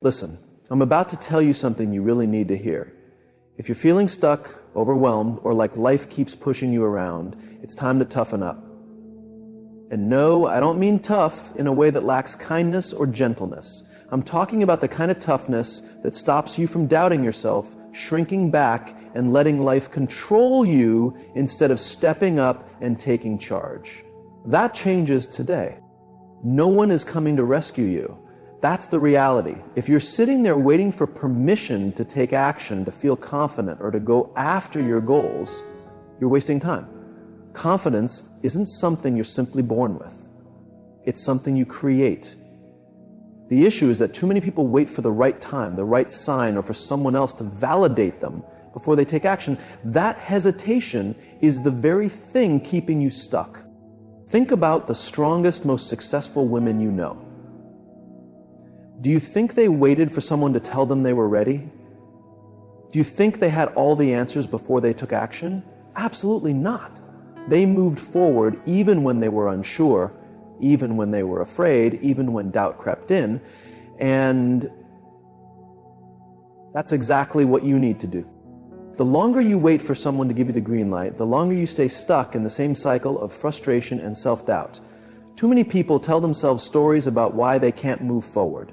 Listen, I'm about to tell you something you really need to hear. If you're feeling stuck, overwhelmed, or like life keeps pushing you around, it's time to toughen up. And no, I don't mean tough in a way that lacks kindness or gentleness. I'm talking about the kind of toughness that stops you from doubting yourself, shrinking back, and letting life control you instead of stepping up and taking charge. That changes today. No one is coming to rescue you. That's the reality. If you're sitting there waiting for permission to take action, to feel confident, or to go after your goals, you're wasting time. Confidence isn't something you're simply born with. It's something you create. The issue is that too many people wait for the right time, the right sign, or for someone else to validate them before they take action. That hesitation is the very thing keeping you stuck. Think about the strongest, most successful women you know. Do you think they waited for someone to tell them they were ready? Do you think they had all the answers before they took action? Absolutely not. They moved forward even when they were unsure, even when they were afraid, even when doubt crept in. And that's exactly what you need to do. The longer you wait for someone to give you the green light, the longer you stay stuck in the same cycle of frustration and self-doubt. Too many people tell themselves stories about why they can't move forward.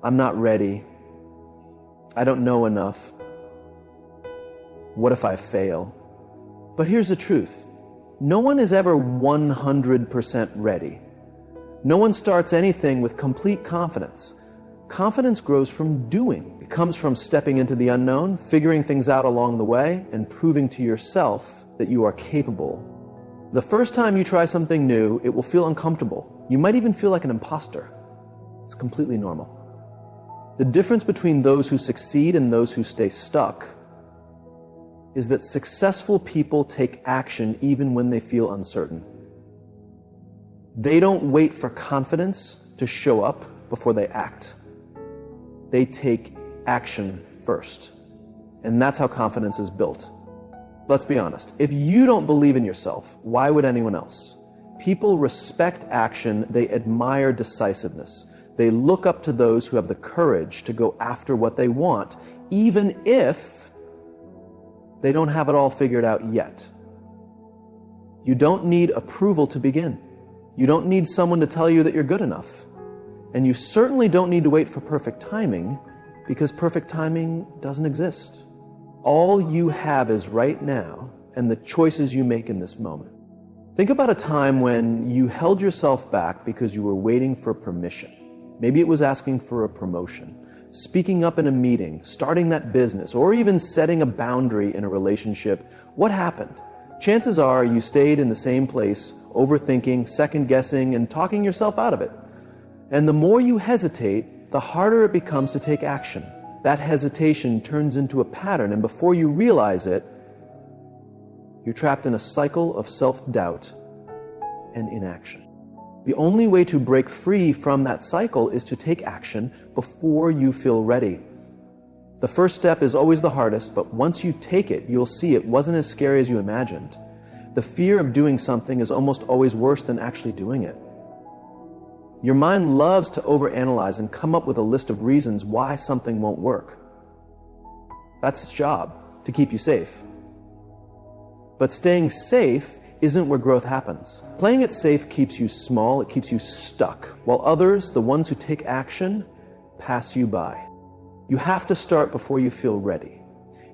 I'm not ready. I don't know enough. What if I fail? But here's the truth. No one is ever 100% ready. No one starts anything with complete confidence. Confidence grows from doing. It comes from stepping into the unknown, figuring things out along the way, and proving to yourself that you are capable. The first time you try something new, it will feel uncomfortable. You might even feel like an imposter. It's completely normal. The difference between those who succeed and those who stay stuck is that successful people take action even when they feel uncertain. They don't wait for confidence to show up before they act. They take action first. And that's how confidence is built. Let's be honest. If you don't believe in yourself, why would anyone else? People respect action. They admire decisiveness. They look up to those who have the courage to go after what they want, even if they don't have it all figured out yet. You don't need approval to begin. You don't need someone to tell you that you're good enough. And you certainly don't need to wait for perfect timing, because perfect timing doesn't exist. All you have is right now and the choices you make in this moment. Think about a time when you held yourself back because you were waiting for permission. Maybe it was asking for a promotion, speaking up in a meeting, starting that business, or even setting a boundary in a relationship. What happened? Chances are you stayed in the same place, overthinking, second-guessing, and talking yourself out of it. And the more you hesitate, the harder it becomes to take action. That hesitation turns into a pattern, and before you realize it, you're trapped in a cycle of self-doubt and inaction. The only way to break free from that cycle is to take action before you feel ready. The first step is always the hardest, but once you take it, you'll see it wasn't as scary as you imagined. The fear of doing something is almost always worse than actually doing it. Your mind loves to overanalyze and come up with a list of reasons why something won't work. That's its job, to keep you safe. But staying safe isn't where growth happens. Playing it safe keeps you small, it keeps you stuck, while others, the ones who take action, pass you by. You have to start before you feel ready.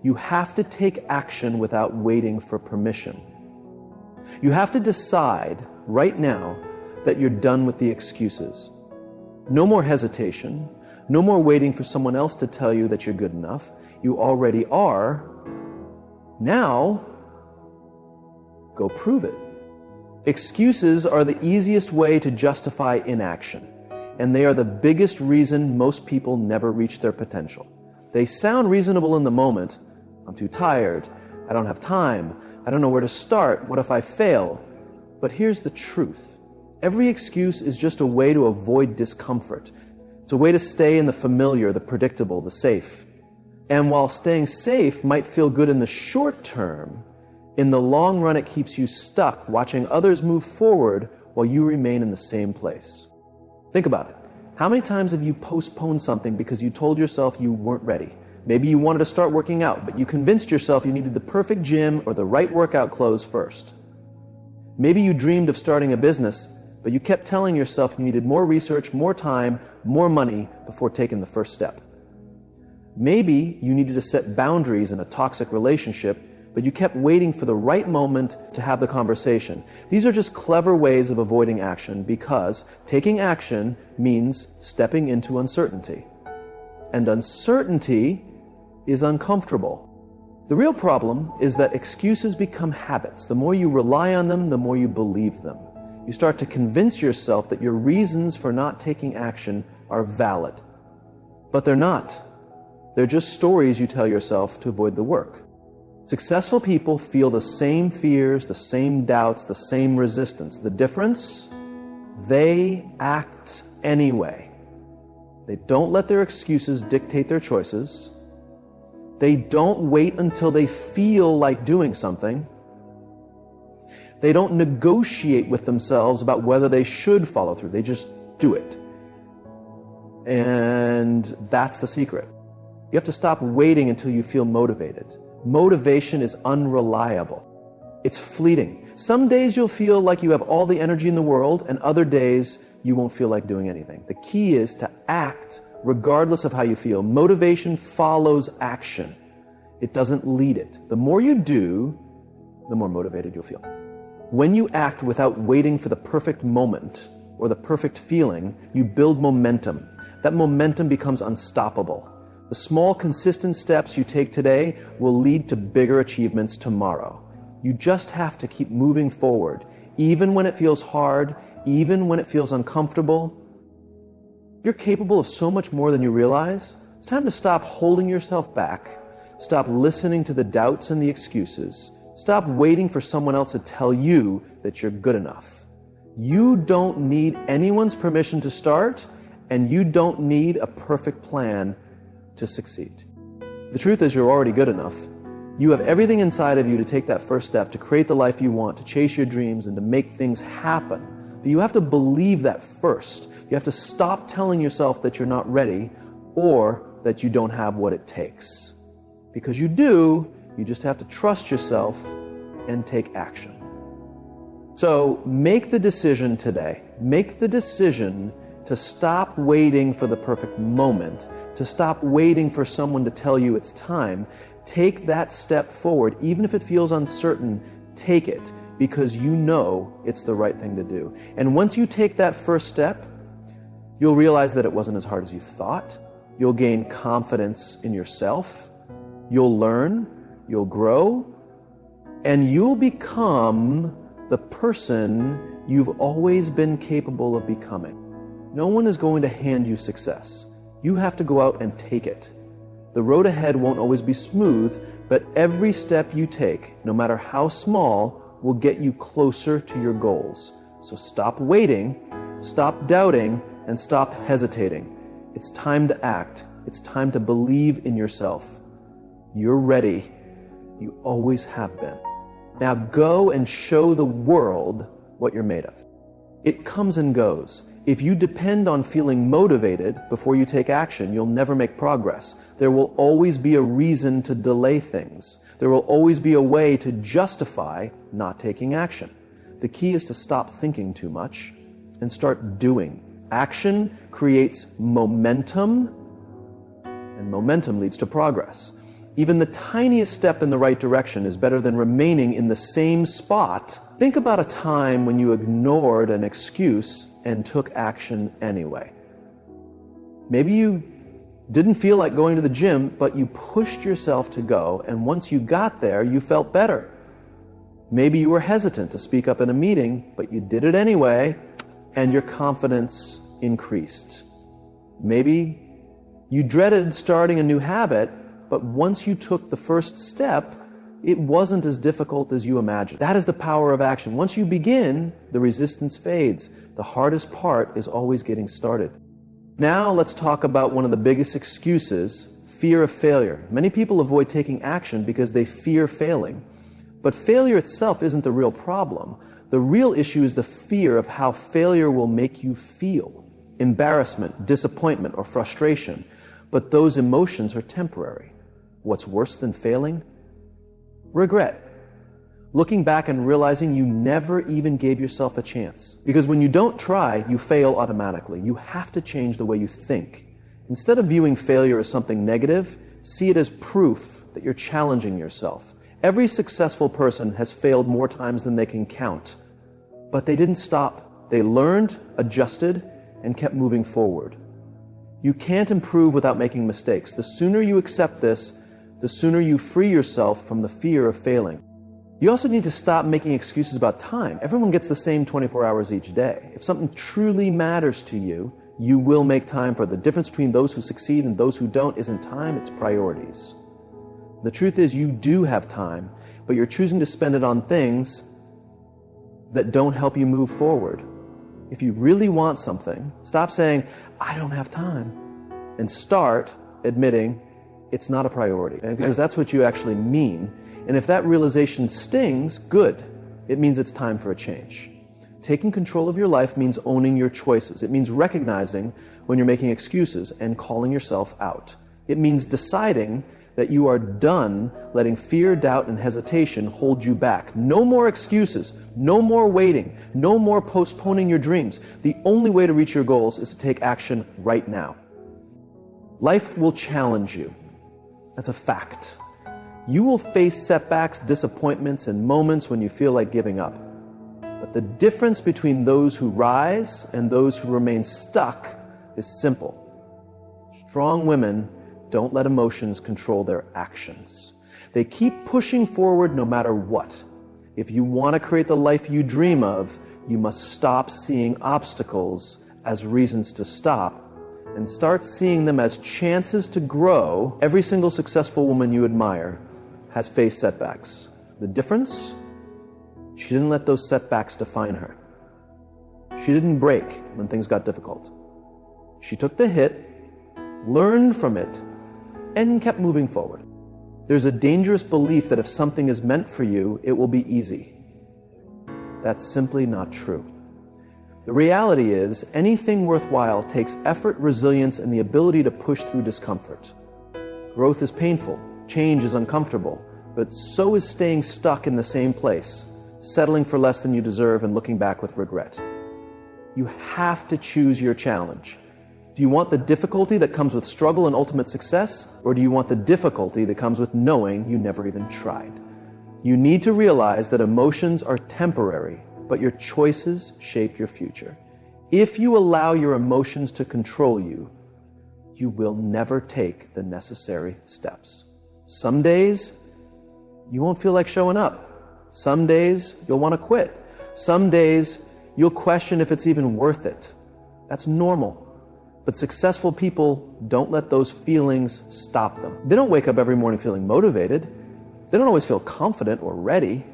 You have to take action without waiting for permission. You have to decide right now that you're done with the excuses. No more hesitation, no more waiting for someone else to tell you that you're good enough. You already are. Now, go prove it. Excuses are the easiest way to justify inaction, and they are the biggest reason most people never reach their potential. They sound reasonable in the moment. I'm too tired. I don't have time. I don't know where to start. What if I fail? But here's the truth. Every excuse is just a way to avoid discomfort. It's a way to stay in the familiar, the predictable, the safe. And while staying safe might feel good in the short term, in the long run it keeps you stuck watching others move forward while you remain in the same place. Think about it. How many times have you postponed something because you told yourself you weren't ready? Maybe you wanted to start working out, but you convinced yourself you needed the perfect gym or the right workout clothes first. Maybe you dreamed of starting a business, but you kept telling yourself you needed more research, more time, more money before taking the first step. Maybe you needed to set boundaries in a toxic relationship, but you kept waiting for the right moment to have the conversation. These are just clever ways of avoiding action because taking action means stepping into uncertainty. And uncertainty is uncomfortable. The real problem is that excuses become habits. The more you rely on them, the more you believe them. You start to convince yourself that your reasons for not taking action are valid. But they're not. They're just stories you tell yourself to avoid the work. Successful people feel the same fears, the same doubts, the same resistance. The difference? They act anyway. They don't let their excuses dictate their choices. They don't wait until they feel like doing something. They don't negotiate with themselves about whether they should follow through. They just do it. And that's the secret. You have to stop waiting until you feel motivated. Motivation is unreliable. It's fleeting. Some days you'll feel like you have all the energy in the world, and other days you won't feel like doing anything. The key is to act regardless of how you feel. Motivation follows action. It doesn't lead it. The more you do, the more motivated you'll feel. When you act without waiting for the perfect moment or the perfect feeling, you build momentum. That momentum becomes unstoppable. The small, consistent steps you take today will lead to bigger achievements tomorrow. You just have to keep moving forward, even when it feels hard, even when it feels uncomfortable. You're capable of so much more than you realize. It's time to stop holding yourself back. Stop listening to the doubts and the excuses. Stop waiting for someone else to tell you that you're good enough. You don't need anyone's permission to start, and you don't need a perfect plan to succeed. The truth is you're already good enough. You have everything inside of you to take that first step, to create the life you want, to chase your dreams, and to make things happen. But you have to believe that first. You have to stop telling yourself that you're not ready or that you don't have what it takes. Because you do, you just have to trust yourself and take action. So make the decision today. Make the decision to stop waiting for the perfect moment, to stop waiting for someone to tell you it's time. Take that step forward. Even if it feels uncertain, take it, because you know it's the right thing to do. And once you take that first step, you'll realize that it wasn't as hard as you thought. You'll gain confidence in yourself. You'll learn, you'll grow, and you'll become the person you've always been capable of becoming. No one is going to hand you success. You have to go out and take it. The road ahead won't always be smooth, but every step you take, no matter how small, will get you closer to your goals. So stop waiting, stop doubting, and stop hesitating. It's time to act. It's time to believe in yourself. You're ready. You always have been. Now go and show the world what you're made of. It comes and goes. If you depend on feeling motivated before you take action, you'll never make progress. There will always be a reason to delay things. There will always be a way to justify not taking action. The key is to stop thinking too much and start doing. Action creates momentum, and momentum leads to progress. Even the tiniest step in the right direction is better than remaining in the same spot. Think about a time when you ignored an excuse and took action anyway. Maybe you didn't feel like going to the gym, but you pushed yourself to go, and once you got there, you felt better. Maybe you were hesitant to speak up in a meeting, but you did it anyway, and your confidence increased. Maybe you dreaded starting a new habit, but once you took the first step, it wasn't as difficult as you imagined. That is the power of action. Once you begin, the resistance fades. The hardest part is always getting started. Now let's talk about one of the biggest excuses, fear of failure. Many people avoid taking action because they fear failing. But failure itself isn't the real problem. The real issue is the fear of how failure will make you feel. embarrassment, disappointment, or frustration, but those emotions are temporary. What's worse than failing? Regret. Looking back and realizing you never even gave yourself a chance. Because when you don't try, you fail automatically. You have to change the way you think. Instead of viewing failure as something negative, see it as proof that you're challenging yourself. Every successful person has failed more times than they can count. But they didn't stop. They learned, adjusted, and kept moving forward. You can't improve without making mistakes. The sooner you accept this, the sooner you free yourself from the fear of failing. You also need to stop making excuses about time. Everyone gets the same 24 hours each day. If something truly matters to you, you will make time for it. The difference between those who succeed and those who don't isn't time, it's priorities. The truth is you do have time, but you're choosing to spend it on things that don't help you move forward. If you really want something, stop saying, I don't have time, and start admitting it's not a priority, because that's what you actually mean. And if that realization stings, good. It means it's time for a change. Taking control of your life means owning your choices. It means recognizing when you're making excuses and calling yourself out. It means deciding that you are done letting fear, doubt, and hesitation hold you back. No more excuses, no more waiting, no more postponing your dreams. The only way to reach your goals is to take action right now. Life will challenge you. That's a fact. You will face setbacks, disappointments, and moments when you feel like giving up. But the difference between those who rise and those who remain stuck is simple. Strong women don't let emotions control their actions. They keep pushing forward no matter what. If you want to create the life you dream of, you must stop seeing obstacles as reasons to stop and start seeing them as chances to grow. Every single successful woman you admire has faced setbacks. The difference? She didn't let those setbacks define her. She didn't break when things got difficult. She took the hit, learned from it, and kept moving forward. There's a dangerous belief that if something is meant for you, it will be easy. That's simply not true. The reality is, anything worthwhile takes effort, resilience, and the ability to push through discomfort. Growth is painful, change is uncomfortable, but so is staying stuck in the same place, settling for less than you deserve and looking back with regret. You have to choose your challenge. Do you want the difficulty that comes with struggle and ultimate success, or do you want the difficulty that comes with knowing you never even tried? You need to realize that emotions are temporary, but your choices shape your future. If you allow your emotions to control you, you will never take the necessary steps. Some days, you won't feel like showing up. Some days, you'll want to quit. Some days, you'll question if it's even worth it. That's normal. But successful people don't let those feelings stop them. They don't wake up every morning feeling motivated. They don't always feel confident or ready.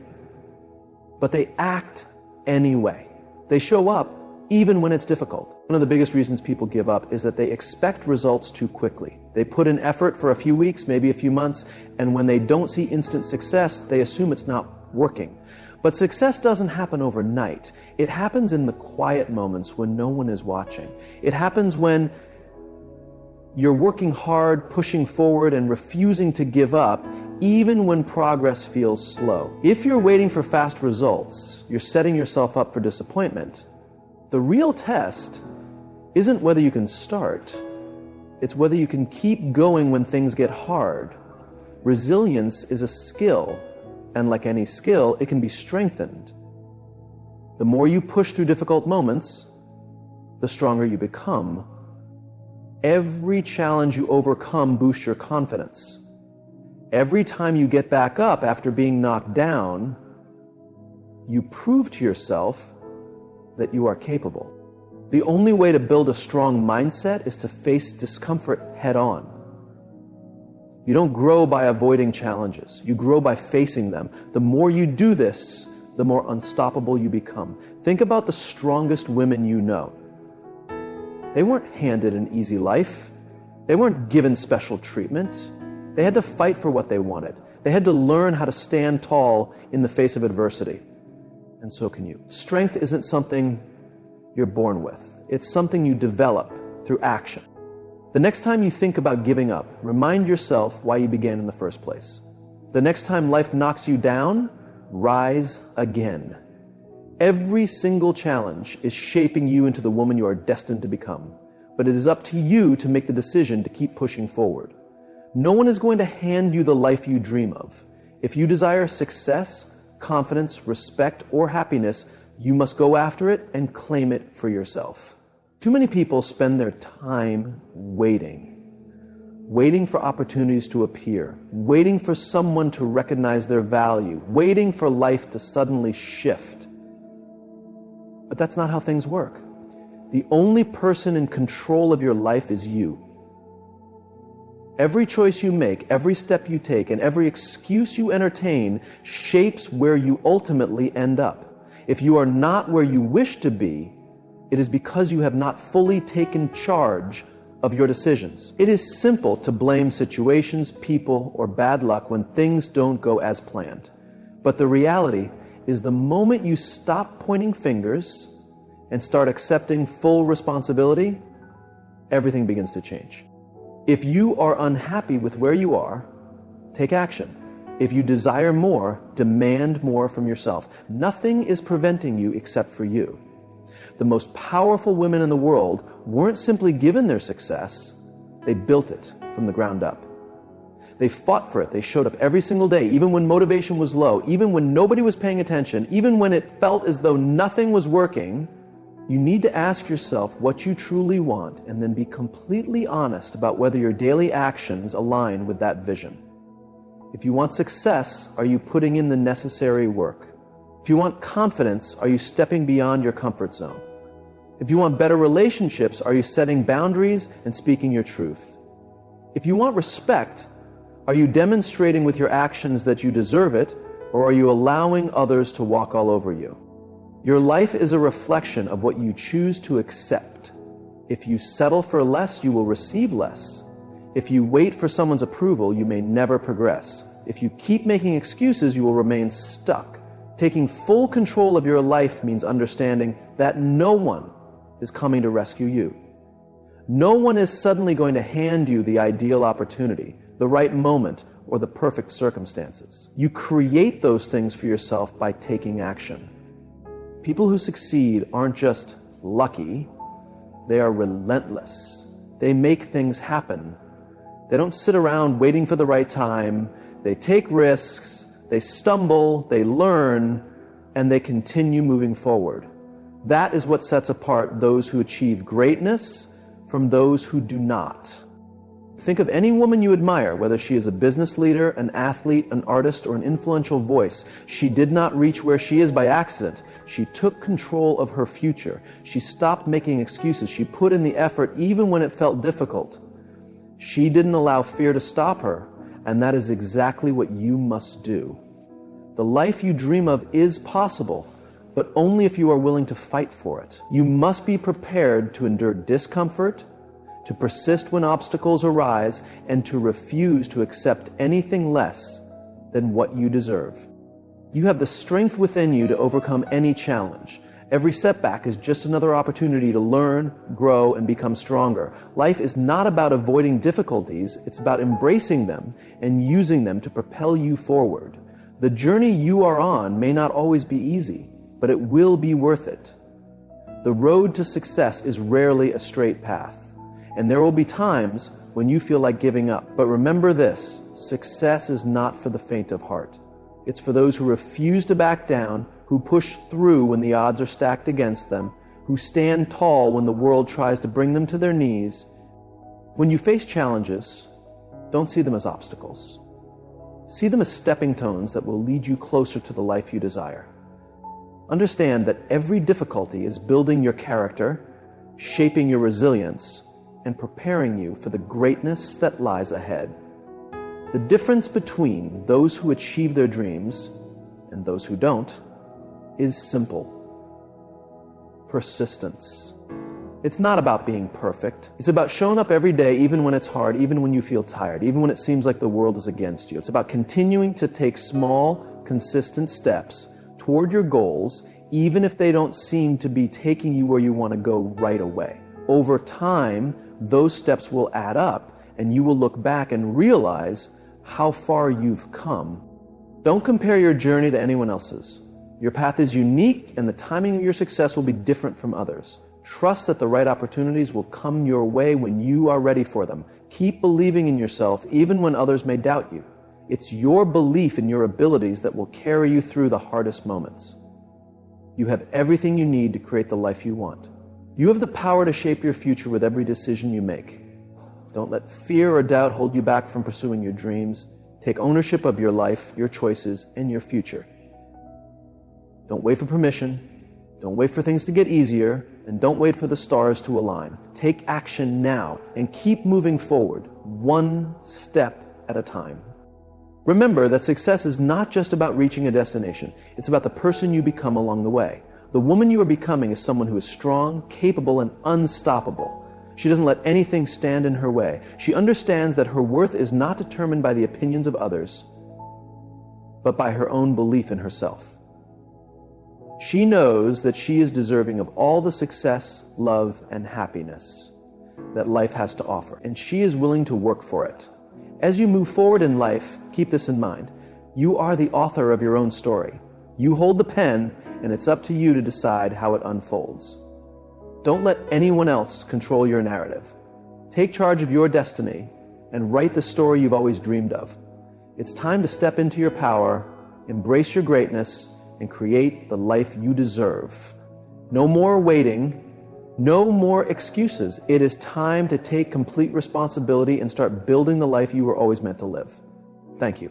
But they act anyway. They show up even when it's difficult. One of the biggest reasons people give up is that they expect results too quickly. They put in effort for a few weeks, maybe a few months, and when they don't see instant success, they assume it's not working. But success doesn't happen overnight. It happens in the quiet moments when no one is watching. It happens when you're working hard, pushing forward, and refusing to give up, even when progress feels slow. If you're waiting for fast results, you're setting yourself up for disappointment. The real test isn't whether you can start, it's whether you can keep going when things get hard. Resilience is a skill, and like any skill, it can be strengthened. The more you push through difficult moments, the stronger you become. Every challenge you overcome boosts your confidence. Every time you get back up after being knocked down, you prove to yourself that you are capable. The only way to build a strong mindset is to face discomfort head on. You don't grow by avoiding challenges. You grow by facing them. The more you do this, the more unstoppable you become. Think about the strongest women you know. They weren't handed an easy life. They weren't given special treatment. They had to fight for what they wanted. They had to learn how to stand tall in the face of adversity. And so can you. Strength isn't something you're born with. It's something you develop through action. The next time you think about giving up, remind yourself why you began in the first place. The next time life knocks you down, rise again. Every single challenge is shaping you into the woman you are destined to become. But it is up to you to make the decision to keep pushing forward. No one is going to hand you the life you dream of. If you desire success, confidence, respect, or happiness, you must go after it and claim it for yourself. Too many people spend their time waiting for opportunities to appear, waiting for someone to recognize their value, waiting for life to suddenly shift. But that's not how things work. The only person in control of your life is you. Every choice you make, every step you take, and every excuse you entertain shapes where you ultimately end up. If you are not where you wish to be, it is because you have not fully taken charge of your decisions. It is simple to blame situations, people, or bad luck when things don't go as planned. But the reality is the moment you stop pointing fingers and start accepting full responsibility, everything begins to change. If you are unhappy with where you are, take action. If you desire more, demand more from yourself. Nothing is preventing you except for you. The most powerful women in the world weren't simply given their success, they built it from the ground up. They fought for it. They showed up every single day, even when motivation was low, even when nobody was paying attention, even when it felt as though nothing was working. You need to ask yourself what you truly want and then be completely honest about whether your daily actions align with that vision. If you want success, are you putting in the necessary work? If you want confidence, are you stepping beyond your comfort zone? If you want better relationships, are you setting boundaries and speaking your truth? If you want respect, are you demonstrating with your actions that you deserve it, or are you allowing others to walk all over you? Your life is a reflection of what you choose to accept. If you settle for less, you will receive less. If you wait for someone's approval, you may never progress. If you keep making excuses, you will remain stuck. Taking full control of your life means understanding that no one is coming to rescue you. No one is suddenly going to hand you the ideal opportunity, the right moment, or the perfect circumstances. You create those things for yourself by taking action. People who succeed aren't just lucky, they are relentless. They make things happen. They don't sit around waiting for the right time. They take risks, they stumble, they learn, and they continue moving forward. That is what sets apart those who achieve greatness from those who do not. Think of any woman you admire, whether she is a business leader, an athlete, an artist, or an influential voice. She did not reach where she is by accident. She took control of her future. She stopped making excuses. She put in the effort even when it felt difficult. She didn't allow fear to stop her, and that is exactly what you must do. The life you dream of is possible, but only if you are willing to fight for it. You must be prepared to endure discomfort, to persist when obstacles arise, and to refuse to accept anything less than what you deserve. You have the strength within you to overcome any challenge. Every setback is just another opportunity to learn, grow, and become stronger. Life is not about avoiding difficulties, it's about embracing them and using them to propel you forward. The journey you are on may not always be easy, but it will be worth it. The road to success is rarely a straight path. And there will be times when you feel like giving up. But remember this, success is not for the faint of heart. It's for those who refuse to back down, who push through when the odds are stacked against them, who stand tall when the world tries to bring them to their knees. When you face challenges, don't see them as obstacles. See them as stepping stones that will lead you closer to the life you desire. Understand that every difficulty is building your character, shaping your resilience, and preparing you for the greatness that lies ahead. The difference between those who achieve their dreams and those who don't is simple. Persistence. It's not about being perfect. It's about showing up every day, even when it's hard, even when you feel tired, even when it seems like the world is against you. It's about continuing to take small, consistent steps toward your goals, even if they don't seem to be taking you where you want to go right away. Over time, those steps will add up, and you will look back and realize how far you've come. Don't compare your journey to anyone else's. Your path is unique, and the timing of your success will be different from others. Trust that the right opportunities will come your way when you are ready for them. Keep believing in yourself, even when others may doubt you. It's your belief in your abilities that will carry you through the hardest moments. You have everything you need to create the life you want. You have the power to shape your future with every decision you make. Don't let fear or doubt hold you back from pursuing your dreams. Take ownership of your life, your choices, and your future. Don't wait for permission. Don't wait for things to get easier, and don't wait for the stars to align. Take action now and keep moving forward, one step at a time. Remember that success is not just about reaching a destination. It's about the person you become along the way. The woman you are becoming is someone who is strong, capable, and unstoppable. She doesn't let anything stand in her way. She understands that her worth is not determined by the opinions of others, but by her own belief in herself. She knows that she is deserving of all the success, love, and happiness that life has to offer, and she is willing to work for it. As you move forward in life, keep this in mind. You are the author of your own story. You hold the pen, and it's up to you to decide how it unfolds. Don't let anyone else control your narrative. Take charge of your destiny and write the story you've always dreamed of. It's time to step into your power, embrace your greatness, and create the life you deserve. No more waiting, no more excuses. It is time to take complete responsibility and start building the life you were always meant to live. Thank you.